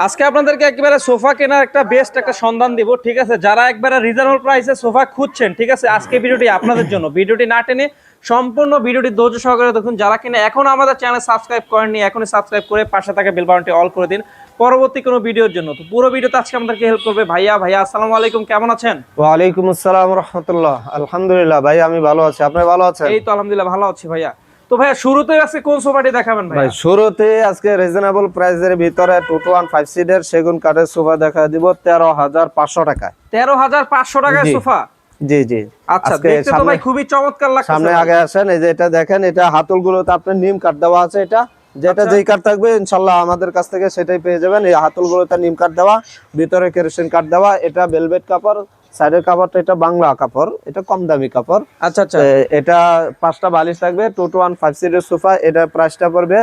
আজকে আপনাদেরকে একেবারে সোফা কেনার একটা বেস্ট একটা সন্ধান দিব, ঠিক আছে? যারা একবারে রিজনেবল প্রাইসে সোফা খুঁজছেন, ঠিক আছে, আজকে ভিডিওটি আপনাদের জন্য। ভিডিওটি না টেনে সম্পূর্ণ ভিডিওটি ধৈর্য সহকারে দেখুন। যারা কিনা এখনো আমাদের চ্যানেল সাবস্ক্রাইব করেননি, এখনই সাবস্ক্রাইব করে পাশে থাকা বেল বাটনটি অল করে দিন পরবর্তী কোনো ভিডিওর জন্য। তো পুরো ভিডিওতে আজকে আমাদেরকে হেল্প করবে ভাইয়া। ভাইয়া আসসালামু আলাইকুম, কেমন আছেন? ওয়ালাইকুম আসসালাম রাহমাতুল্লাহ। আলহামদুলিল্লাহ ভাই, আমি ভালো আছি। আপনি ভালো আছেন? এই তো আলহামদুলিল্লাহ ভালো আছি ভাইয়া। তো ভাইয়া শুরুতে আজকে কোন সোফাটি দেখাবেন ভাই? ভাইয়া? শুরুতে আজকে রিজনেবল প্রাইসের ভিতরে 215 সিটের সেগুন কাঠের সোফা দেখা দিব 13,500 টাকা। 13,500 টাকায় জি সোফা? জি জি। আচ্ছা, আজকে দেখতে তো ভাই খুবই চমৎকার লাগছে। সামনে আগে আসেন, এই যে এটা দেখেন, এটা হাতলগুলোতে আপনার নিম কাঠ দেওয়া আছে। এটা যেটা যেই কাঠ থাকবে ইনশাআল্লাহ আমাদের কাছ থেকে সেটাই পেয়ে যাবেন। এই হাতলগুলোতে নিম কাঠ দেওয়া, ভিতরে কেরোসিন কাঠ দেওয়া। এটা ভেলভেট কাপড়, সাইডের কাপড়টা এটা বাংলা কাপড়, এটা কম দামি কাপড়। আচ্ছা আচ্ছা। এটা 5টা বালিশ থাকবে। 215 সিটের সোফা, এটা প্রাইসটা পড়বে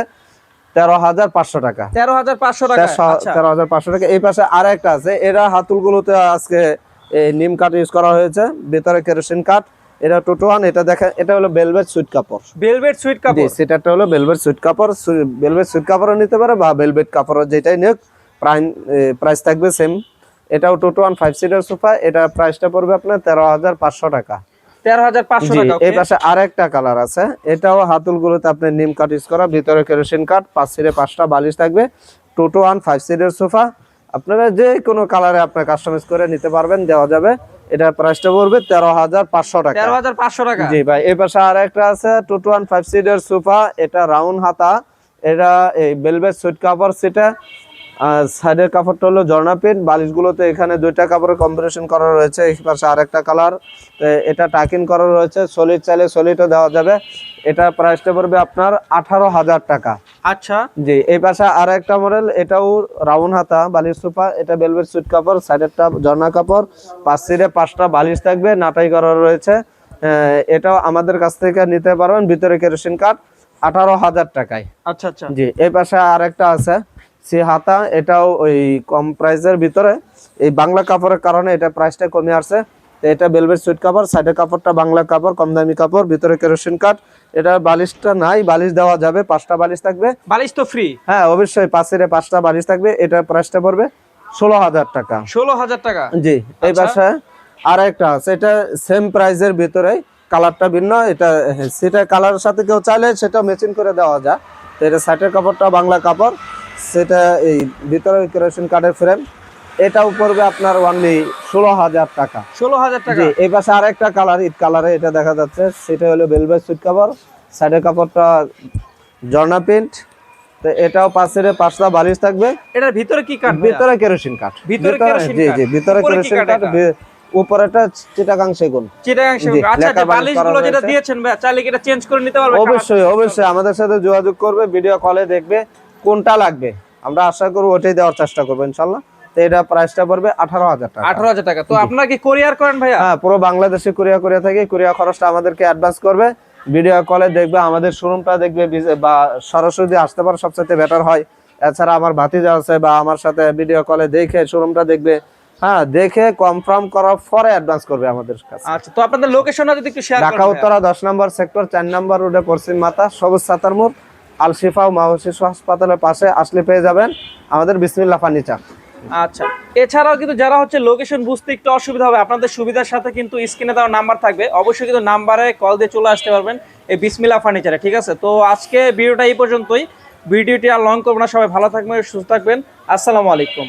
13,500 টাকা। 13,500 টাকা। আচ্ছা 13,500 টাকা। এই পাশে আরেকটা আছে, এরা হাতলগুলোতে আজকে নিম কাঠ ইউজ করা হয়েছে, ভিতরে কেরোসিন কাঠ। এটা 221, এটা দেখেন, এটা হলো ভেলভেট সুইট কাপড়। ভেলভেট সুইট কাপড়? সেটাটা হলো ভেলভেট সুইট কাপড়। ভেলভেট সুইট কাপড়ও নিতে পারে বা ভেলভেট কাপড়, যেটাই নিক প্রাইস থাকবে সেম। এটাও 215 সিটের সোফা, এটা প্রাইসটা পড়বে আপনার 13,500 টাকা। 13,500 টাকা। এই পাশে আরেকটা কালার আছে, এটাও হাতলগুলোতে আপনার নিম কাঠ ইউজ করা, ভিতরে কেরোসিন কাঠ, 5 সিটে 5টা বালিশ থাকবে। 215 সিটের সোফা, আপনারা যে কোনো কালারে আপনার কাস্টমাইজ করে নিতে পারবেন, দেওয়া যাবে। এটা প্রাইসটা পড়বে 13,500 টাকা। 13,500 টাকা। জি ভাই। এই পাশে আরেকটা আছে 215 সিটের সোফা, এটা রাউন্ড হাতা, এটা এই ভেলভেট সুইট কাপড়। সেটা সাইডের কাপড়টা হলো ঝর্ণা প্রিন্ট, বালিশগুলোতে এখানে 2টা কাপড়ের কম্বিনেশন করা রয়েছে। এই পাশে আরেকটা কালার, এটা টাকিং করা রয়েছে। সলিড চাইলে সলিডও দেওয়া যাবে। এটা প্রাইসটা পড়বে আপনার 18,000 টাকা। আচ্ছা জি। এই পাশে আরেকটা মডেল, এটাও রাউন্ড হাতা বালিশ সোফা, এটা ভেলভেট সুইট কাপড়, সাইডেরটা ঝর্ণা কাপড়, 5 সিটে 5টা বালিশ থাকবে, নাটাই করা রয়েছে। এটাও আমাদের কাছ থেকে নিতে পারবেন, ভিতরে কেরোসিন কাঠ, 18,000 টাকায়। আচ্ছা আচ্ছা। জি। এই পাশে আরেকটা আছে সি হাতা, এটাও ওই কম প্রাইসের ভিতরে, এই বাংলা কাপড়ের কারণে এটা প্রাইসটা কমে আসছে। তো এটা ভেলভেট সুইট কাপড়, সাইডের কাপড়টা বাংলা কাপড়, কম দামি কাপড়, ভিতরে কেরোসিন কাঠ। এটা বালিশটা নাই, বালিশ দেওয়া যাবে, 5টা বালিশ থাকবে। বালিশ তো ফ্রি? হ্যাঁ অবশ্যই, 5 সিটে 5টা বালিশ থাকবে। এটা প্রাইসটা পড়বে 16,000 টাকা। 16,000 টাকা? জি। এই পাশে আরেকটা আছে, এটা সেম প্রাইসের ভিতরে, কালারটা ভিন্ন। এটা সেটা কালারের সাথে কেউ চাইলে সেটা ম্যাচিং করে দেওয়া যায়। তো এটা সাইডের কাপড়টা বাংলা কাপড়, সেটা এই ভিতরে কেরোসিন কাঠের ফ্রেম। এটাও পড়বে আপনার অনলি 16,000 টাকা। 16,000 টাকা। জি। এই পাশে আরেকটা কালার, ঈদ কালারে, এটা দেখা যাচ্ছে, সেটা হলো ভেলভেট সুইট কাপড়, সাইডের কাপড়টা ঝর্ণা প্রিন্ট। তো এটাও 5 সিটে 5টা বালিশ থাকবে। এটার ভিতরে কি কাঠ? ভিতরে কেরোসিন কাঠ। ভিতরে কেরোসিন জি কাঠ? জি, ভিতরে কেরোসিন কাঠ, উপরেটা চিটাগাং সেগুন। চিটাগাং সেগুন। আচ্ছা, যে বালিশগুলো যেটা দিয়েছেন ভাই, চাইলে কি এটা চেঞ্জ করে নিতে পারবে? অবশ্যই অবশ্যই, আমাদের সাথে যোগাযোগ করবে, ভিডিও কলে দেখবে কোনটা লাগবে, আমরা আশা করব ওটাই দেওয়ার চেষ্টা করব ইনশাআল্লাহ। তো এটা প্রাইসটা পড়বে 18,000 টাকা। 18,000 টাকা। তো আপনারা কি কুরিয়ার করেন ভাইয়া? হ্যাঁ, পুরো বাংলাদেশে কুরিয়ার করে থাকি। কুরিয়ার খরচটা আমাদেরকে অ্যাডভান্স করবে, ভিডিও কলে দেখবে, আমাদের শোরুমটা দেখবে, বা সরাসরি আসতে পারে, সবচেয়ে বেটার হয়। এছাড়া আমার ভাতিজা আছে, বা আমার সাথে ভিডিও কলে দেখে শোরুমটা দেখবে, হ্যাঁ, দেখে কনফার্ম করার পরে অ্যাডভান্স করবে আমাদের কাছে। আচ্ছা, তো আপনাদের লোকেশনটা যদি একটু শেয়ার করেন। ঢাকা উত্তরা 10 নম্বর সেক্টর, 4 নম্বর রোডে, পশ্চিম মাথা, সবুজ ছাতার মোড়, আল শিফা ও মা শিশু হাসপাতালের পাশে আসলে পেয়ে যাবেন আমাদের বিসমিল্লাহ ফার্নিচার। আচ্ছা, এছাড়াও কিন্তু যারা হচ্ছে লোকেশন বুঝতে একটু অসুবিধা হবে, আপনাদের সুবিধার সাথে কিন্তু স্ক্রিনে দেওয়া নাম্বার থাকবে, অবশ্যই কিন্তু নাম্বারে কল দিয়ে চলে আসতে পারবেন এই বিসমিল্লাহ ফার্নিচারে, ঠিক আছে? তো আজকে ভিডিওটা এই পর্যন্তই। ভিডিওটি আর লং করব না, সবাই ভালো থাকবেন, সুস্থ থাকবেন। আসসালামু আলাইকুম।